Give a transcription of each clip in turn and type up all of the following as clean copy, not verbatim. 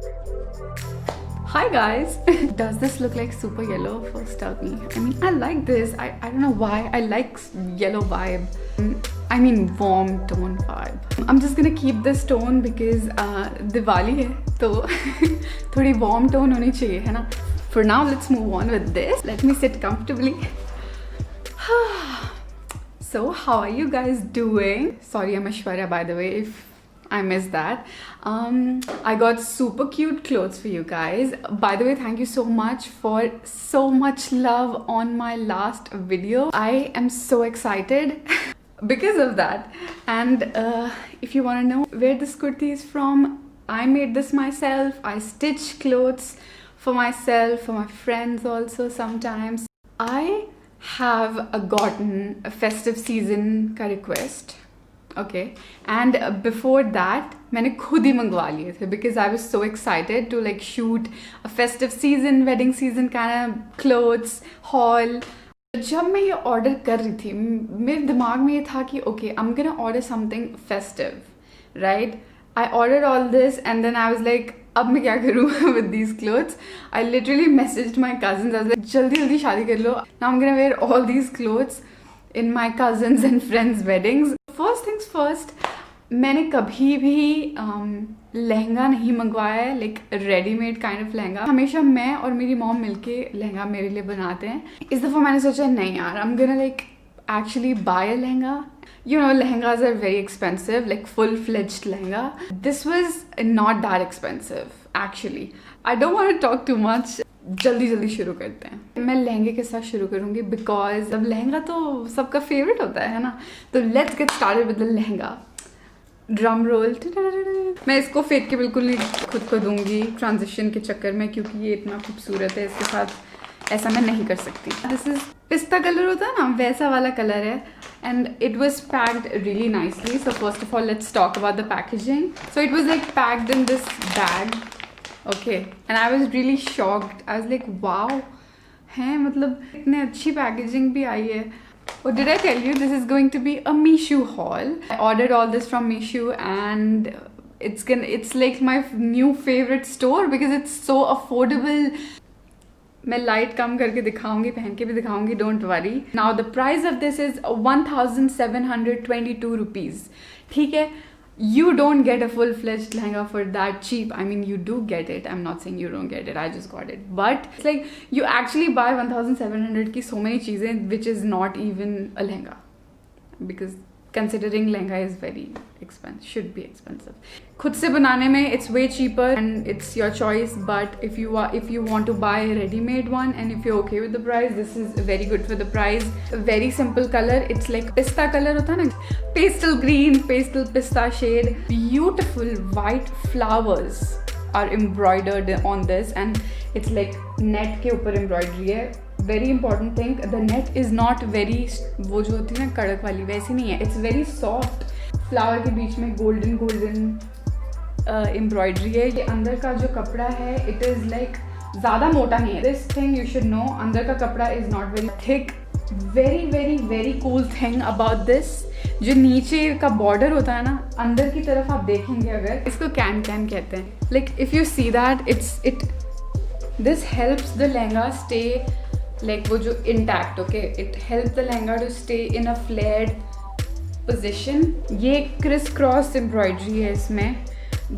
Hi guys! Does this look like super yellow? First tell me. I mean, I like this. I don't know why. I like yellow vibe. I mean warm tone vibe. I'm just gonna keep this tone because Diwali hai, तो थोड़ी warm tone होनी चाहिए है ना? For now, let's move on with this. Let me sit comfortably. So, how are you guys doing? Sorry, I'm Aishwarya, by the way, if I missed that. I got super cute clothes for you guys. By the way, thank you so much for so much love on my last video. I am so excited because of that. And if you want to know where this kurti is from, I made this myself. I stitch clothes for myself, for my friends also sometimes. I have gotten a festive season का request. Okay, and before that मैंने खुद ही मंगवा लिए थे because I was so excited to like shoot a festive season, wedding season kind of clothes haul. जब मैं ये order कर रही थी मेरे दिमाग में ये था कि okay, I'm gonna order something festive, right? I ordered all this and then I was like अब मैं क्या करूँ with these clothes? I literally messaged my cousins. I was like जल्दी जल्दी शादी कर लो. Now I'm gonna wear all these clothes in my cousins and friends' weddings. First things first, मैंने कभी भी लहंगा नहीं मंगवाया है, like ready-made kind of lehenga. हमेशा मैं और मेरी मॉम मिलके लहंगा मेरे लिए बनाते हैं. इस दफ़ा मैंने सोचा नहीं यार, I'm gonna like actually buy a lehenga. You know, lehengas are very expensive, like full-fledged lehenga. This was not that expensive, actually. I don't want to talk too much. जल्दी जल्दी शुरू करते हैं. मैं लहंगे के साथ शुरू करूँगी because अब लहंगा तो सबका फेवरेट होता है ना. तो let's get started with the lehenga. Drum roll. मैं इसको फेंक के बिल्कुल नहीं खुद को दूंगी ट्रांजिशन के चक्कर में क्योंकि ये इतना खूबसूरत है. इसके साथ ऐसा मैं नहीं कर सकती. दिस इज पिस्ता कलर होता है ना, वैसा वाला कलर है. And it was packed really nicely. So first of all, let's talk about the packaging. So it was like packed in this bag. Okay, and I was really shocked. I was like, wow, है मतलब इतने अच्छी packaging भी आई है. Oh, did I tell you this is going to be a Meesho haul? I ordered all this from Meesho and it's like my new favorite store because it's so affordable. मैं light कम करके दिखाऊंगी, पहन के भी दिखाऊंगी, don't worry. Now the price of this is 1722 rupees. ठीक है, you don't get a full-fledged lehenga for that cheap. I mean, you do get it. I'm not saying you don't get it. I just got it. But it's like you actually buy 1700 की so many चीज़ें which is not even a lehenga. Because considering lehenga is very expensive, should be expensive. खुद से बनाने में it's way cheaper and it's your choice. But if you want to buy a ready-made one and if you're okay with the price, this is very good for the price. Very simple color. It's like pista color होता है ना, pastel green, pastel pista shade. Beautiful white flowers are embroidered on this and it's like net के ऊपर embroidery है. Very important thing, the net is not very वो जो होती है ना कड़क वाली, वैसी नहीं है. It's very soft. फ्लावर के बीच में golden embroidery है. ये अंदर का जो कपड़ा है it is like ज़्यादा मोटा नहीं है. This thing you should know, अंदर का कपड़ा is not very thick. Very cool thing about this, जो नीचे का border होता है ना, अंदर की तरफ आप देखेंगे अगर, इसको can कहते हैं. Like if you see that, this helps the lehenga stay like वो जो intact. Okay, it helps the lehenga to stay in a flared position. ये criss-cross embroidery है इसमें,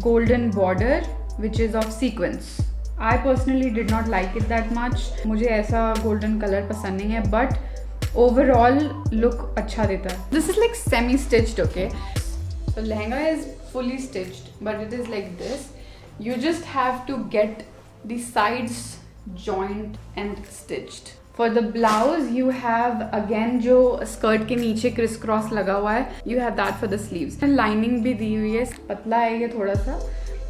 golden border which is of sequins. I personally did not like it that much. मुझे ऐसा golden color पसंद नहीं है, but overall look अच्छा देता है. This is like semi-stitched. Okay, so lehenga is fully stitched, but it is like this. You just have to get the sides joined and stitched. For the blouse you have again जो skirt के नीचे criss cross लगा हुआ है, you have that for the sleeves. lining भी दी हुई है, पतला है ये थोड़ा सा.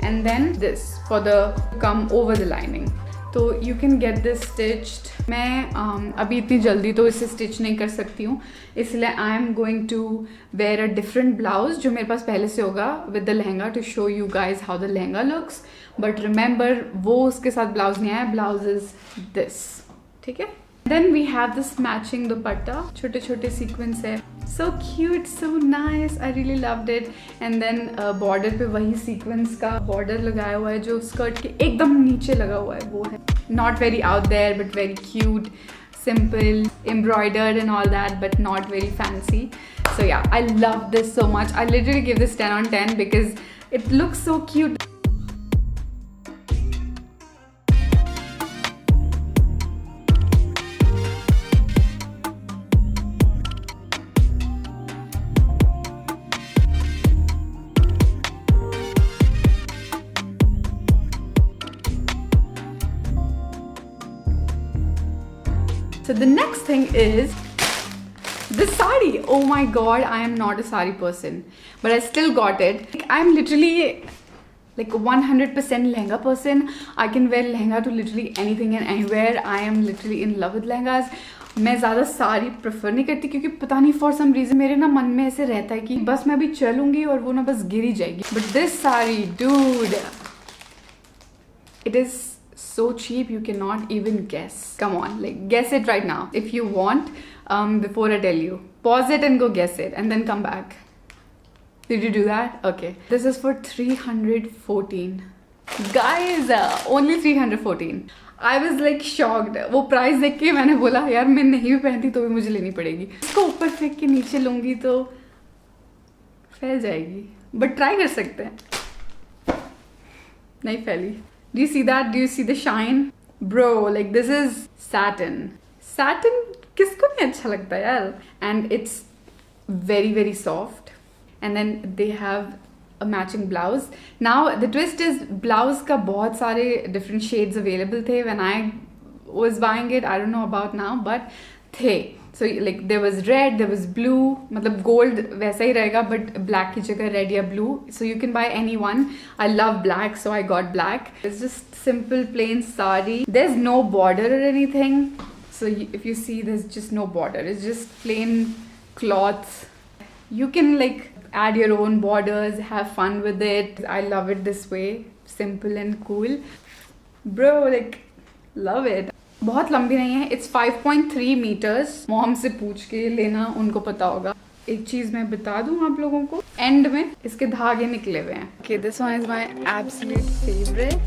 And then this for the come over the lining. तो you can get this stitched. मैं अभी इतनी जल्दी तो इसे stitch नहीं कर सकती हूँ, इसलिए I am going to wear a different blouse जो मेरे पास पहले से होगा with the lehenga to show you guys how the lehenga looks. But remember वो उसके साथ blouse नहीं आया, blouse is this. ठीक है. Then we have this matching dupatta, छोटे छोटे sequins है, so cute, so nice, I really loved it. And then border पे वही sequins का border लगाया हुआ है जो skirt के एकदम नीचे लगा हुआ है, वो है not very out there but very cute, simple, embroidered and all that, but not very fancy. So yeah, I love this so much. I literally give this 10 on 10 because it looks so cute. So the next thing is the sari. Oh my god, I am not a sari person, but I still got it. I'm literally like 100% lehenga person. I can wear lehenga to literally anything and anywhere. I am literally in love with lehengas. मैं ज़्यादा sari prefer नहीं करती क्योंकि पता नहीं for some reason मेरे ना मन में ऐसे रहता है कि बस मैं अभी चलूँगी और वो ना बस गिर ही जाएगी. But this sari dude, it is so cheap you cannot even guess. Come on, like guess it right now if you want. Before I tell you, pause it and go guess it and then come back. Did you do that? Okay, this is for 314 guys, only 314. I was like shocked. वो price देख के मैंने बोला यार मैं नहीं भी पहनती तो भी मुझे लेनी पड़ेगी. इसको ऊपर फेंक के नीचे लूंगी तो फैल जाएगी, बट ट्राई कर सकते हैं. नहीं फैली. Do you see that? Do you see the shine? Bro, like this is satin. Satin किसको नहीं अच्छा लगता यार? And it's very very soft. And then they have a matching blouse. Now the twist is blouse का बहुत सारे different shades available थे when I was buying it. I don't know about now, but थे. So like there was red, there was blue, मतलब gold वैसा ही रहेगा but black की जगह red या blue. So you can buy any one. I love black, so I got black. It's just simple plain sari. There's no border or anything. So if you see, there's just no border. It's just plain cloth. You can like add your own borders, have fun with it. I love it this way, simple and cool. Bro, like love it. बहुत लंबी नहीं है. It's 5.3 meters. Mom से पूछ के लेना, उनको पता होगा. एक चीज मैं बता दूं आप लोगों को, एंड में इसके धागे निकले हुए हैं. Okay, this one is my absolute favorite.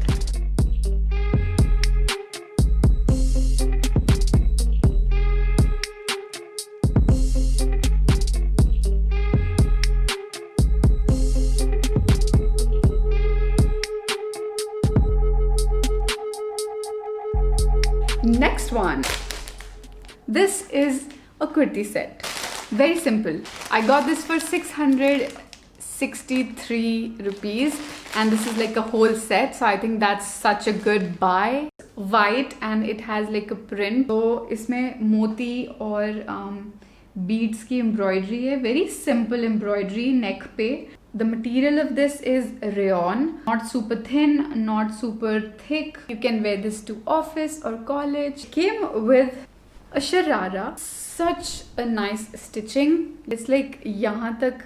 Next one. This is a kurti set. Very simple. I got this for 663 rupees and this is like a whole set, so I think that's such a good buy. White and it has like a print. So इसमें मोती और beads की embroidery है. Very simple embroidery neck पे. The material of this is rayon, not super thin, not super thick. You can wear this to office or college. Came with a sharara. Such a nice stitching. It's like यहाँ तक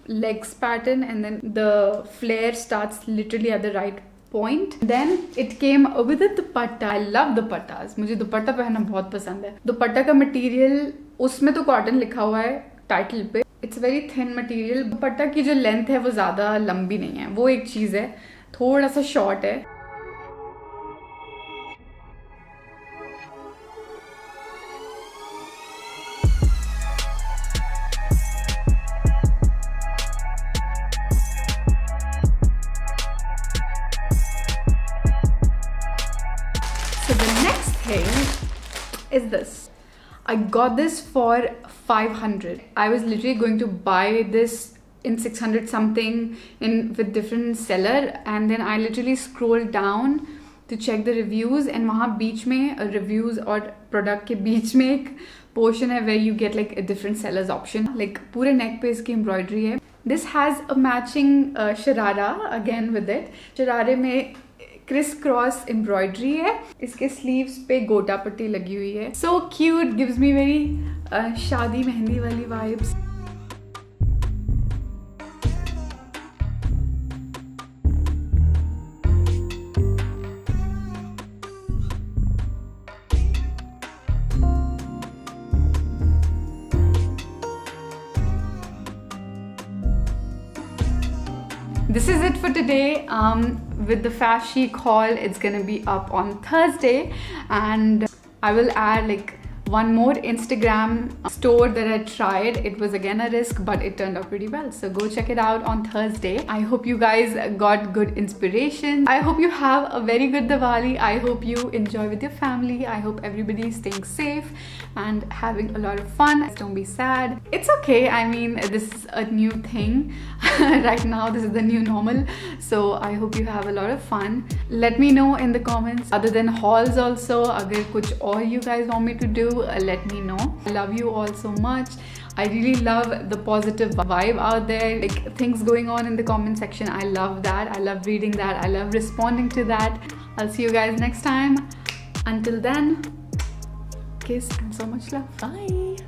legs pattern and then the flare starts literally at the right point. Then it came with a dupatta. I love dupattas. मुझे दुपट्टा पहनना बहुत पसंद है. दुपट्टा का material, उसमें तो cotton लिखा हुआ है टाइटल पे. It's very thin material. दुपट्टा की जो लेंथ है वो ज़्यादा लंबी नहीं है, वो एक चीज़ है. थोड़ा सा शॉर्ट है. So the next thing is this. I got this for 500. I was literally going to buy this in 600 something with different seller, and then I literally scrolled down to check the reviews, and वहाँ बीच में reviews और product के बीच में एक portion है where you get like a different sellers option. Like पूरे neck पे इसकी embroidery है. This has a matching sharara again with it. शरारे में क्रिस क्रॉस एम्ब्रॉयडरी है. इसके स्लीव्स पे गोटा पट्टी लगी हुई है. So cute, gives me very शादी मेहंदी वाली vibes. it for today. With the Fast Chic haul, it's gonna be up on Thursday, and I will add like one more Instagram store that I tried. It was again a risk, but it turned out pretty well. So go check it out on Thursday. I hope you guys got good inspiration. I hope you have a very good Diwali. I hope you enjoy with your family. I hope everybody is staying safe and having a lot of fun. Don't be sad. It's okay. I mean, this is a new thing. Right now, this is the new normal. So I hope you have a lot of fun. Let me know in the comments. Other than hauls also, agar kuch aur you guys want me to do, let me know. I love you all so much. I really love the positive vibe out there, like things going on in the comment section. I love that. I love reading that. I love responding to that. I'll see you guys next time. Until then, kiss and so much love. Bye.